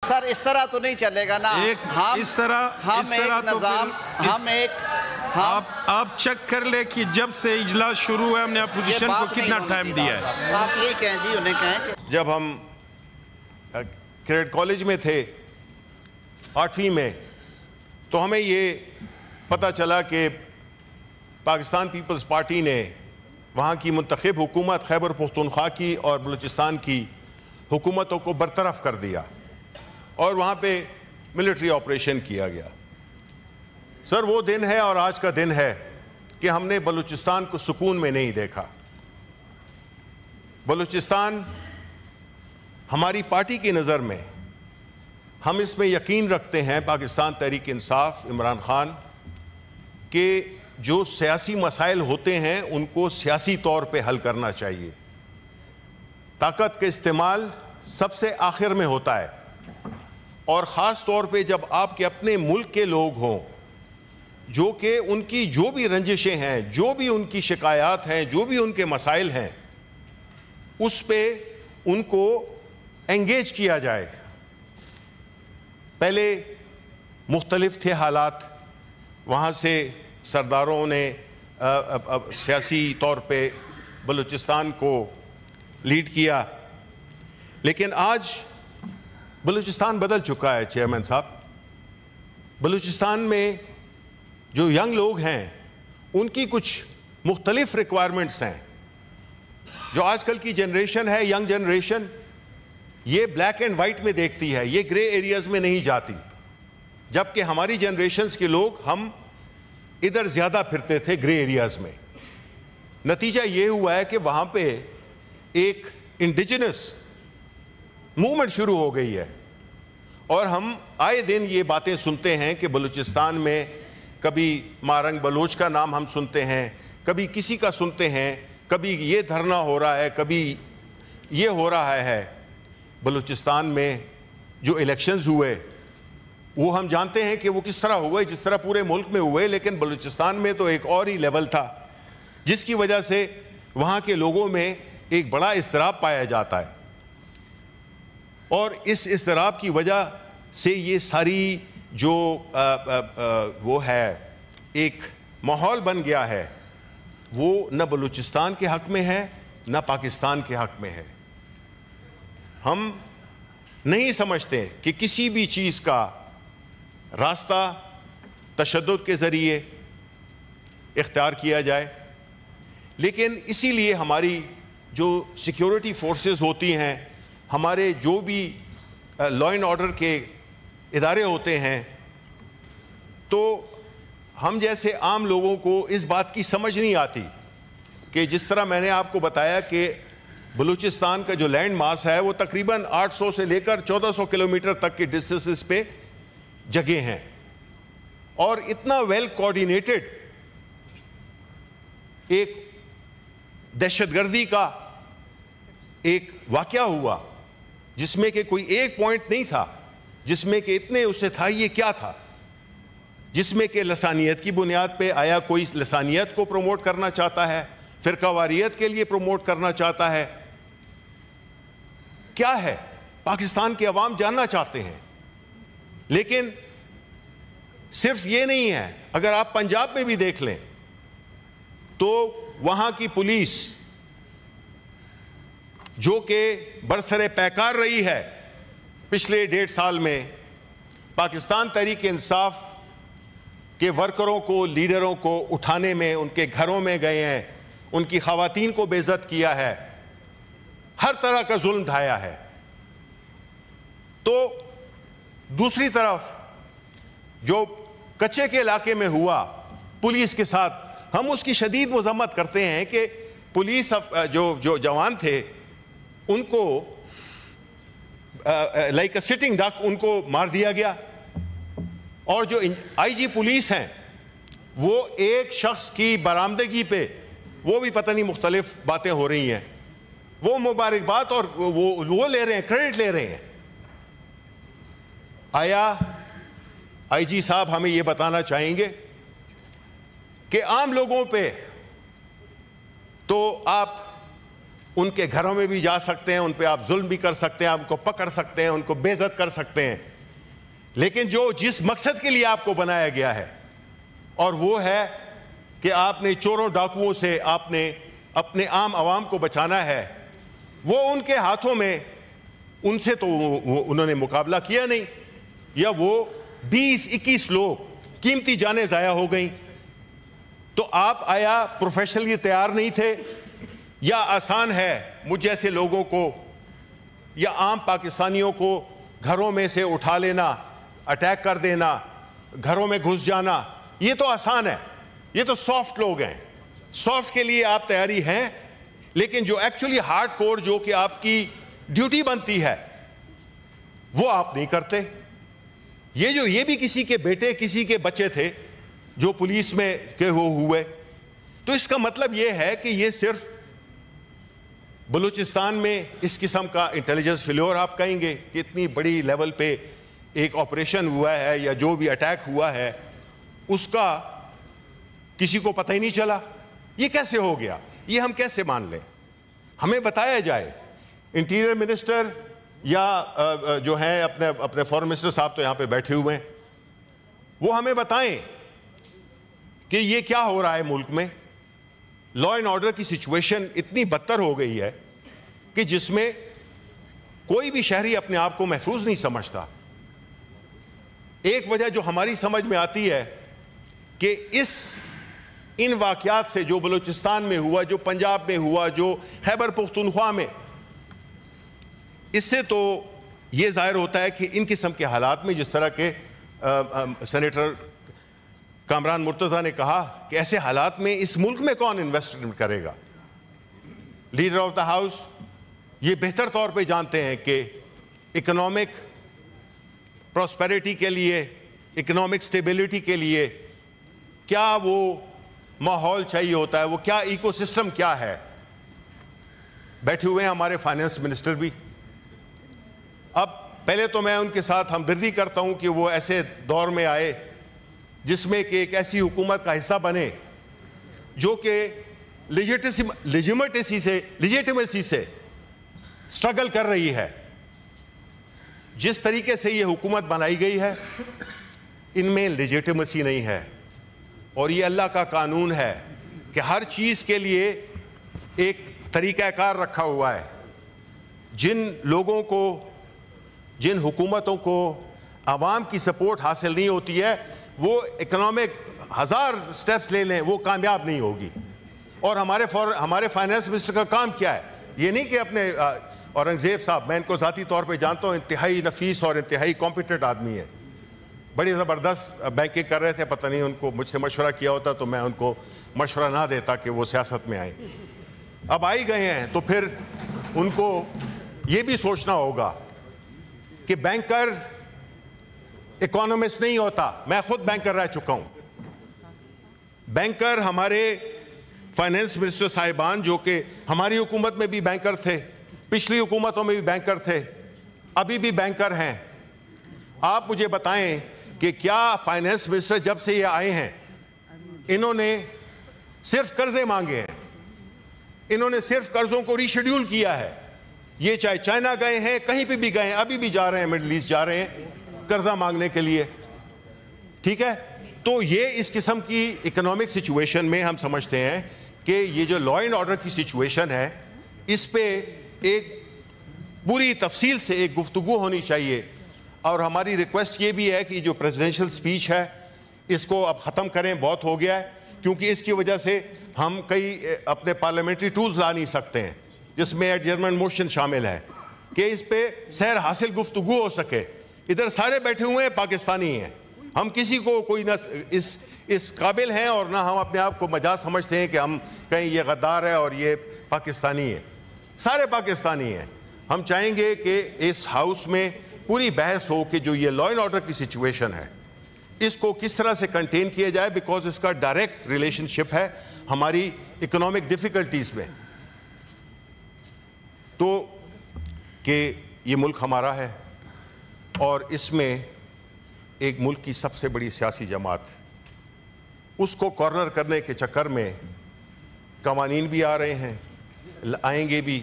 سر اس طرح تو نہیں چلے گا نا. آپ چیک کر لیں کہ جب سے اجلاس شروع ہے ہم نے اپوزیشن کو کتنا ٹائم دیا ہے. آپ یہ کہیں جی انہیں کہیں. جب ہم کریڈٹ کالج میں تھے 8ویں میں تو ہمیں یہ پتہ چلا کہ پاکستان پیپلز پارٹی نے وہاں کی منتخب حکومت خیبر پختونخوا کی اور بلوچستان کی حکومتوں کو برطرف کر دیا اور وہاں پہ ملٹری آپریشن کیا گیا. سر وہ دن ہے اور آج کا دن ہے کہ ہم نے بلوچستان کو سکون میں نہیں دیکھا. بلوچستان ہماری پارٹی کی نظر میں ہم اس میں یقین رکھتے ہیں پاکستان تحریک انصاف عمران خان کہ جو سیاسی مسائل ہوتے ہیں ان کو سیاسی طور پہ حل کرنا چاہیے. طاقت کا استعمال سب سے آخر میں ہوتا ہے اور خاص طور پہ جب آپ کے اپنے ملک کے لوگ ہوں جو کہ ان کی جو بھی رنجشیں ہیں, جو بھی ان کی شکایات ہیں, جو بھی ان کے مسائل ہیں, اس پہ ان کو انگیج کیا جائے. پہلے مختلف تھے حالات, وہاں سے سرداروں نے سیاسی طور پہ بلوچستان کو لیڈ کیا, لیکن آج بلوچستان بدل چکا ہے. چیئرمین صاحب, بلوچستان میں جو ینگ لوگ ہیں ان کی کچھ مختلف ریکوائرمنٹس ہیں. جو آج کل کی جنریشن ہے, ینگ جنریشن, یہ بلیک اینڈ وائٹ میں دیکھتی ہے, یہ گرے ایریاز میں نہیں جاتی, جبکہ ہماری جنریشنز کے لوگ ہم ادھر زیادہ پھرتے تھے گرے ایریاز میں. نتیجہ یہ ہوا ہے کہ وہاں پہ ایک انڈیجنس موومنٹ شروع ہو گئی ہے اور ہم آئے دن یہ باتیں سنتے ہیں کہ بلوچستان میں کبھی مارنگ بلوچ کا نام ہم سنتے ہیں, کبھی کسی کا سنتے ہیں, کبھی یہ دھرنا ہو رہا ہے, کبھی یہ ہو رہا ہے. بلوچستان میں جو الیکشنز ہوئے وہ ہم جانتے ہیں کہ وہ کس طرح ہوئے, جس طرح پورے ملک میں ہوئے, لیکن بلوچستان میں تو ایک اور ہی لیول تھا جس کی وجہ سے وہاں کے لوگوں میں ایک بڑا اضطراب پایا جاتا ہے. اور اس اضطراب کی وجہ سے یہ ساری جو وہ ہے ایک ماحول بن گیا ہے, وہ نہ بلوچستان کے حق میں ہے نہ پاکستان کے حق میں ہے. ہم نہیں سمجھتے کہ کسی بھی چیز کا راستہ تشدد کے ذریعے اختیار کیا جائے, لیکن اسی لیے ہماری جو سیکیورٹی فورسز ہوتی ہیں, ہمارے جو بھی لا اینڈ آرڈر کے ادارے ہوتے ہیں, تو ہم جیسے عام لوگوں کو اس بات کی سمجھ نہیں آتی کہ جس طرح میں نے آپ کو بتایا کہ بلوچستان کا جو لینڈ ماس ہے وہ تقریباً 800 سے لے کر 1400 کلومیٹر تک کے ڈسٹنسز پہ جگہ ہیں, اور اتنا ویل کوآرڈینیٹڈ ایک دہشت گردی کا ایک واقعہ ہوا جس میں کہ کوئی ایک پوائنٹ نہیں تھا جس میں کہ اتنے اسے تھا یہ کیا تھا, جس میں کہ لسانیت کی بنیاد پہ آیا کوئی لسانیت کو پروموٹ کرنا چاہتا ہے, فرقہ واریت کے لیے پروموٹ کرنا چاہتا ہے. کیا ہے پاکستان کے عوام جاننا چاہتے ہیں. لیکن صرف یہ نہیں ہے, اگر آپ پنجاب میں بھی دیکھ لیں تو وہاں کی پولیس جو کہ برسر پیکار رہی ہے پچھلے 1.5 سال میں, پاکستان تحریک انصاف کے ورکروں کو, لیڈروں کو اٹھانے میں ان کے گھروں میں گئے ہیں, ان کی خواتین کو بے عزت کیا ہے, ہر طرح کا ظلم ڈھایا ہے. تو دوسری طرف جو کچے کے علاقے میں ہوا پولیس کے ساتھ, ہم اس کی شدید مذمت کرتے ہیں کہ پولیس جو جوان تھے ان کو لائک اے سٹنگ ڈک ان کو مار دیا گیا, اور جو آئی جی پولیس ہیں وہ ایک شخص کی برآمدگی پہ وہ بھی پتہ نہیں مختلف باتیں ہو رہی ہیں, وہ مبارکباد اور وہ لے رہے ہیں, کریڈٹ لے رہے ہیں. آیا آئی جی صاحب ہمیں یہ بتانا چاہیں گے کہ عام لوگوں پہ تو آپ ان کے گھروں میں بھی جا سکتے ہیں, ان پہ آپ ظلم بھی کر سکتے ہیں, آپ کو پکڑ سکتے ہیں, ان کو بے عزت کر سکتے ہیں, لیکن جس مقصد کے لیے آپ کو بنایا گیا ہے, اور وہ ہے کہ آپ نے چوروں ڈاکوؤں سے آپ نے اپنے عام عوام کو بچانا ہے, وہ ان کے ہاتھوں میں, ان سے تو انہوں نے مقابلہ کیا نہیں, یا وہ 20-21 لوگ قیمتی جانیں ضائع ہو گئیں. تو آپ آیا پروفیشنلی تیار نہیں تھے, یا آسان ہے مجھ جیسے لوگوں کو یا عام پاکستانیوں کو گھروں میں سے اٹھا لینا, اٹیک کر دینا, گھروں میں گھس جانا, یہ تو آسان ہے, یہ تو سافٹ لوگ ہیں, سافٹ کے لیے آپ تیاری ہیں, لیکن جو ایکچولی ہارڈ کور جو کہ آپ کی ڈیوٹی بنتی ہے وہ آپ نہیں کرتے. یہ بھی کسی کے بیٹے, کسی کے بچے تھے جو پولیس میں کے ہوئے. تو اس کا مطلب یہ ہے کہ یہ صرف بلوچستان میں اس قسم کا انٹیلیجنس فیلور آپ کہیں گے کہ اتنی بڑی لیول پہ ایک آپریشن ہوا ہے یا جو بھی اٹیک ہوا ہے اس کا کسی کو پتہ ہی نہیں چلا, یہ کیسے ہو گیا؟ یہ ہم کیسے مان لیں؟ ہمیں بتایا جائے. انٹیریئر منسٹر یا جو ہیں اپنے فارن منسٹر صاحب تو یہاں پہ بیٹھے ہوئے ہیں, وہ ہمیں بتائیں کہ یہ کیا ہو رہا ہے ملک میں. لا اینڈ آرڈر کی سچویشن اتنی بدتر ہو گئی ہے کہ جس میں کوئی بھی شہری اپنے آپ کو محفوظ نہیں سمجھتا. ایک وجہ جو ہماری سمجھ میں آتی ہے کہ ان واقعات سے جو بلوچستان میں ہوا, جو پنجاب میں ہوا, جو خیبر پختونخوا میں, اس سے تو یہ ظاہر ہوتا ہے کہ ان قسم کے حالات میں جس طرح کے سینیٹر کامران مرتضیٰ نے کہا کہ ایسے حالات میں اس ملک میں کون انویسٹمنٹ کرے گا. لیڈر آف دا ہاؤس یہ بہتر طور پہ جانتے ہیں کہ اکنامک پراسپیرٹی کے لیے, اکنامک سٹیبلٹی کے لیے کیا وہ ماحول چاہیے ہوتا ہے, وہ کیا ایکو سسٹم کیا ہے. بیٹھے ہوئے ہیں ہمارے فائنانس منسٹر بھی. اب پہلے تو میں ان کے ساتھ ہمدردی کرتا ہوں کہ وہ ایسے دور میں آئے جس میں کہ ایک ایسی حکومت کا حصہ بنے جو کہ لیجیمیسی سے سٹرگل کر رہی ہے. جس طریقے سے یہ حکومت بنائی گئی ہے ان میں لیجیٹیمیسی نہیں ہے, اور یہ اللہ کا قانون ہے کہ ہر چیز کے لیے ایک طریقہ کار رکھا ہوا ہے. جن لوگوں کو, جن حکومتوں کو عوام کی سپورٹ حاصل نہیں ہوتی ہے وہ اکنامک 1000 سٹیپس لے لیں وہ کامیاب نہیں ہوگی. اور ہمارے فائنانس منسٹر کا کام کیا ہے؟ یہ نہیں کہ اپنے اورنگزیب صاحب, میں ان کو ذاتی طور پہ جانتا ہوں, انتہائی نفیس اور انتہائی کمپیٹنٹ آدمی ہے, بڑی زبردست بینکنگ کر رہے تھے. پتہ نہیں ان کو مجھ سے مشورہ کیا ہوتا تو میں ان کو مشورہ نہ دیتا کہ وہ سیاست میں آئیں. اب آئی گئے ہیں تو پھر ان کو یہ بھی سوچنا ہوگا کہ بینکر اکانومسٹ نہیں ہوتا. میں خود بینکر رہ چکا ہوں. بینکر ہمارے فائنانس منسٹر صاحبان جو کہ ہماری حکومت میں بھی بینکر تھے, پچھلی حکومتوں میں بھی بینکر تھے, ابھی بھی بینکر ہیں. آپ مجھے بتائیں کہ کیا فائنانس منسٹر جب سے یہ آئے ہیں انہوں نے صرف قرضے مانگے ہیں؟ انہوں نے صرف قرضوں کو ری شیڈیول کیا ہے. یہ چاہے چائنا گئے ہیں, کہیں پہ بھی گئے ہیں, ابھی بھی جا رہے ہیں, مڈل ایسٹ جا رہے ہیں قرضہ مانگنے کے لیے. ٹھیک ہے, تو یہ اس قسم کی اکنامک سچویشن میں ہم سمجھتے ہیں کہ یہ جو لا اینڈ آرڈر کی سچویشن ہے اس پہ ایک پوری تفصیل سے ایک گفتگو ہونی چاہیے. اور ہماری ریکویسٹ یہ بھی ہے کہ جو پریزیڈنشل سپیچ ہے اس کو اب ختم کریں, بہت ہو گیا ہے, کیونکہ اس کی وجہ سے ہم کئی اپنے پارلیمنٹری ٹولز لا نہیں سکتے ہیں جس میں ایڈجرمنٹ موشن شامل ہے کہ اس پہ سیر حاصل گفتگو ہو سکے. ادھر سارے بیٹھے ہوئے ہیں پاکستانی ہیں, ہم کسی کو کوئی نہ اس قابل ہیں اور نہ ہم اپنے آپ کو مجاز سمجھتے ہیں کہ ہم کہیں یہ غدار ہے اور یہ پاکستانی ہے. سارے پاکستانی ہیں. ہم چاہیں گے کہ اس ہاؤس میں پوری بحث ہو کہ جو یہ لا اینڈ آرڈر کی سچویشن ہے اس کو کس طرح سے کنٹین کیا جائے, بیکاز اس کا ڈائریکٹ ریلیشن شپ ہے ہماری اکنامک ڈیفیکلٹیز میں. تو کہ یہ ملک ہمارا ہے اور اس میں ایک ملک کی سب سے بڑی سیاسی جماعت, اس کو کارنر کرنے کے چکر میں قوانین بھی آ رہے ہیں, آئیں گے بھی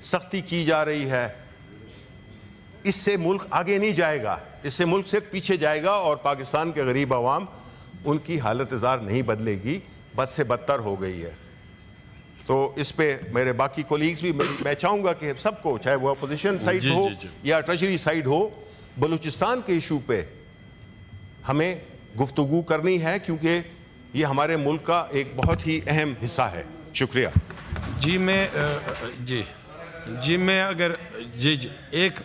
سختی کی جا رہی ہے، اس سے ملک آگے نہیں جائے گا، اس سے ملک صرف پیچھے جائے گا اور پاکستان کے غریب عوام ان کی حالت زار نہیں بدلے گی، بد سے بدتر ہو گئی ہے۔ تو اس پہ میرے باقی کولیگز بھی، میں چاہوں گا کہ سب کو، چاہے وہ اپوزیشن سائیڈ ہو یا ٹریجری سائیڈ ہو، بلوچستان کے ایشو پہ ہمیں گفتگو کرنی ہے، کیونکہ یہ ہمارے ملک کا ایک بہت ہی اہم حصہ ہے۔ شکریہ۔ جی میں اگر ایک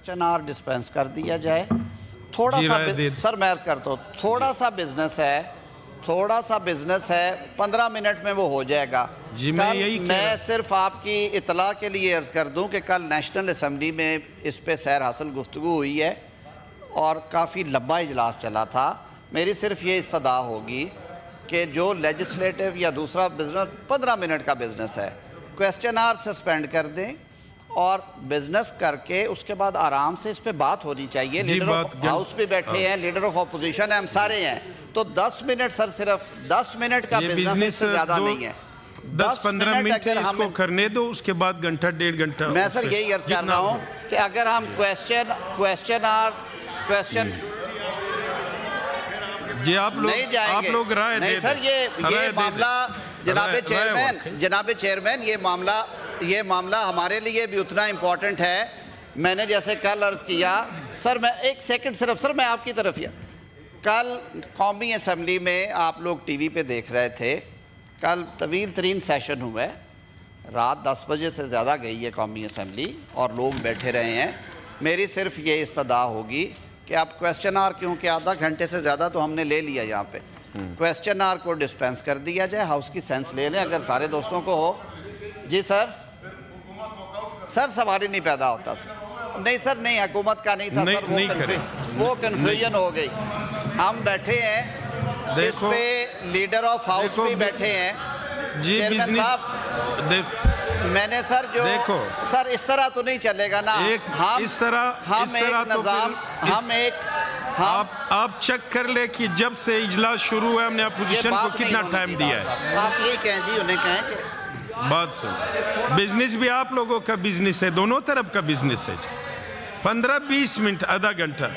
چنار ڈسپینس کر دیا جائے، تھوڑا سا سر میں عرض کرتا ہوں، تھوڑا سا بزنس ہے 15 منٹ میں وہ ہو جائے گا۔ میں صرف آپ کی اطلاع کے لیے عرض کر دوں کہ کل نیشنل اسمبلی میں اس پہ سیر حاصل گفتگو ہوئی ہے اور کافی لمبا اجلاس چلا تھا۔ میری صرف یہ استدعا ہوگی کہ جو لیجسلیٹو یا دوسرا بزنس 15 منٹ کا بزنس ہے، کویسچن آر سسپینڈ کر دیں اور بزنس کر کے اس کے بعد آرام سے اس پہ بات ہونی چاہیے۔ لیڈر آف ہاؤس بھی بیٹھے ہیں، لیڈر آف اپوزیشن ہیں، ہم سارے ہیں، تو 10 منٹ سر، صرف 10 منٹ کا بزنس، اس سے زیادہ نہیں ہے۔ 10-15 منٹ اس کو کرنے دو، اس کے بعد گھنٹہ 1.5 گھنٹہ۔ میں سر یہی عرض کر رہا ہوں کہ اگر ہم کویسچن نہیں جائیں گے، نہیں سر، یہ معاملہ جناب چیئرمین، یہ معاملہ ہمارے لیے بھی اتنا امپورٹنٹ ہے۔ میں نے جیسے کل عرض کیا، سر میں ایک سیکنڈ صرف، سر میں آپ کی طرف کل قومی اسمبلی میں آپ لوگ ٹی وی پہ دیکھ رہے تھے، کل طویل ترین سیشن ہوا ہے، رات 10 بجے سے زیادہ گئی ہے قومی اسمبلی اور لوگ بیٹھے رہے ہیں۔ میری صرف یہ استدعا ہوگی کہ آپ کویسچن آر، کیونکہ آدھا گھنٹے سے زیادہ تو ہم نے لے لیا یہاں پہ، کویسچن آر کو ڈسپینس کر دیا جائے، ہاؤس کی سینس لے لیں اگر سارے دوستوں کو ہو۔ جی سر سوال ہی نہیں پیدا ہوتا سر۔ نہیں سر، نہیں، حکومت کا نہیں تھا سر، وہ کنفیوژن ہو گئی۔ ہم بیٹھے ہیں اس پہ، لیڈر آف ہاؤس بھی بیٹھے ہیں، چیئرمین صاحب، میں نے سر جو سر اس طرح تو نہیں چلے گا نا، ہم ایک نظام، آپ چیک کر لیں کہ جب سے اجلاس شروع ہوا ہے ہم نے اپوزیشن کو کتنا ٹائم دیا ہے۔ آپ یہ کہیں جی، انہیں کہیں کہ بات سن، بزنس بھی آپ لوگوں کا بزنس ہے، دونوں طرف کا بزنس ہے، 15-20 منٹ، آدھا گھنٹہ۔